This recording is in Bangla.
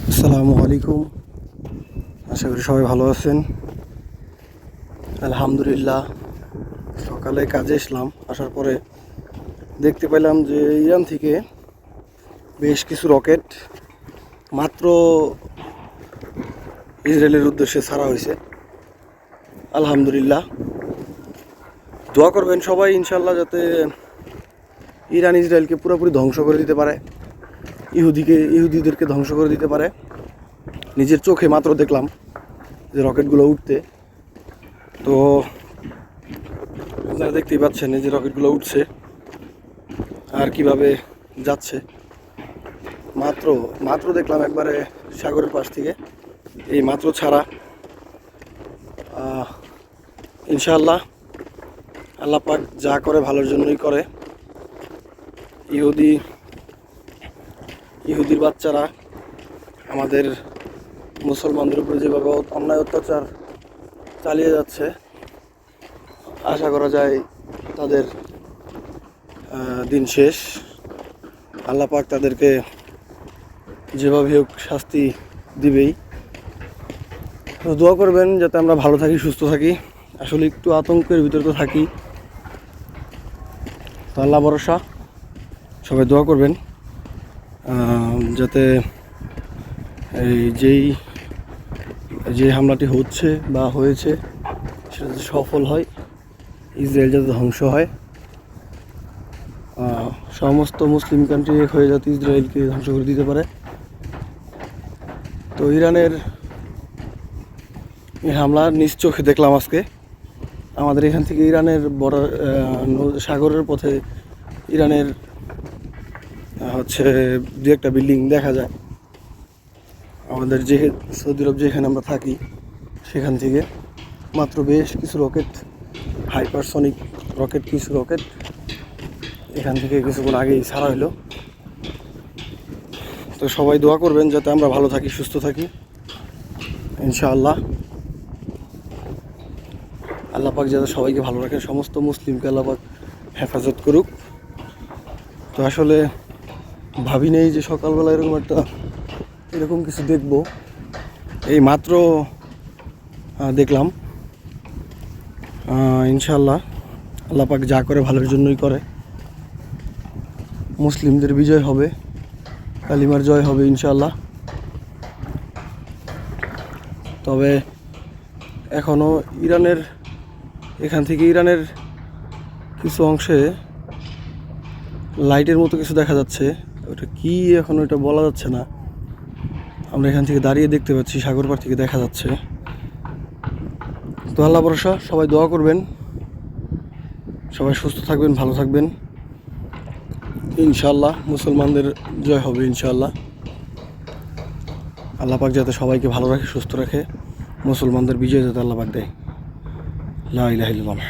আসসালামু আলাইকুম। আশা করি সবাই ভালো আছেন। আলহামদুলিল্লাহ, সকালে কাজে আসার পরে দেখতে পেলাম যে ইরান থেকে বেশ কিছু রকেট মাত্র ইসরায়েলের উদ্দেশ্যে ছাড়া হয়েছে। আলহামদুলিল্লাহ, দোয়া করবেন সবাই ইনশাল্লাহ, যাতে ইরান ইসরায়েলকে পুরোপুরি ধ্বংস করে দিতে পারে, ইহুদিদেরকে ধ্বংস করে দিতে পারে। নিজের চোখে মাত্র দেখলাম যে রকেটগুলো উঠতে, তো আপনারা দেখতেই পাচ্ছেন এই যে রকেটগুলো উঠছে আর কিভাবে যাচ্ছে। মাত্র মাত্র দেখলাম একবারে সাগরের পাশ থেকে, এই মাত্র ছাড়া। ইনশাআল্লাহ আল্লাহ পাক যা করে ভালোর জন্যই করে। ইহুদির বাচ্চারা আমাদের মুসলমানদের উপরে যেভাবে অন্যায় অত্যাচার চালিয়ে যাচ্ছে, আশা করা যায় তাদের দিন শেষ। আল্লাহ পাক তাদেরকে যেভাবে হোক শাস্তি দিবেই। তো দোয়া করবেন যাতে আমরা ভালো থাকি, সুস্থ থাকি। আসলে একটু আতঙ্কের ভিতরে তো থাকি, তো আল্লাহ ভরসা, সবাই দোয়া করবেন যাতে যে হামলাটি হচ্ছে বা হয়েছে সেটা যাতে সফল হয়, ইসরায়েল যাতে ধ্বংস হয়, সমস্ত মুসলিম কান্ট্রি এক হয়ে যাতে ইসরায়েলকে ধ্বংস করে দিতে পারে। তো ইরানের এই হামলা নিজ চোখে দেখলাম আজকে। আমাদের এখান থেকে ইরানের সাগরের পথে ইরানের দু একটা বিল্ডিং দেখা যায়। আমাদের সৌদি আরব যেখানে আমরা থাকি সেখান থেকে মাত্র বেশ কিছু রকেট, হাইপারসনিক কিছু রকেট এখান থেকে কিছুক্ষণ আগেই ছাড়া হলো। তো সবাই দোয়া করবেন যাতে আমরা ভালো থাকি, সুস্থ থাকি ইনশাআল্লাহ। আল্লাহ পাক যাতে সবাইকে ভালো রাখে, সমস্ত মুসলিমকে আল্লাহ পাক হেফাজত করুক। তো আসলে ভাবি নেই যে সকালবেলা এরকম কিছু দেখব, এই মাত্র দেখলাম। ইনশাআল্লাহ আল্লাহ পাক যা করে ভালোর জন্যই করে। মুসলিমদের বিজয় হবে, কালিমার জয় হবে ইনশাআল্লাহ। তবে এখনও এখান থেকে ইরানের কিছু অংশে লাইটের মতো কিছু দেখা যাচ্ছে। ওটা কি এখন ওটা বলা যাচ্ছে না। আমরা এখান থেকে দাঁড়িয়ে দেখতে পাচ্ছি, সাগর পাড় থেকে দেখা যাচ্ছে। তো আল্লাহ ভরসা, সবাই দোয়া করবেন, সবাই সুস্থ থাকবেন, ভালো থাকবেন ইনশাআল্লাহ। মুসলমানদের জয় হবে ইনশাআল্লাহ। আল্লাহ পাক যাতে সবাইকে ভালো রাখে, সুস্থ রাখে, মুসলমানদের বিজয় যাতে আল্লাহ পাক দেয়। লা ইলাহা ইল্লাল্লাহ।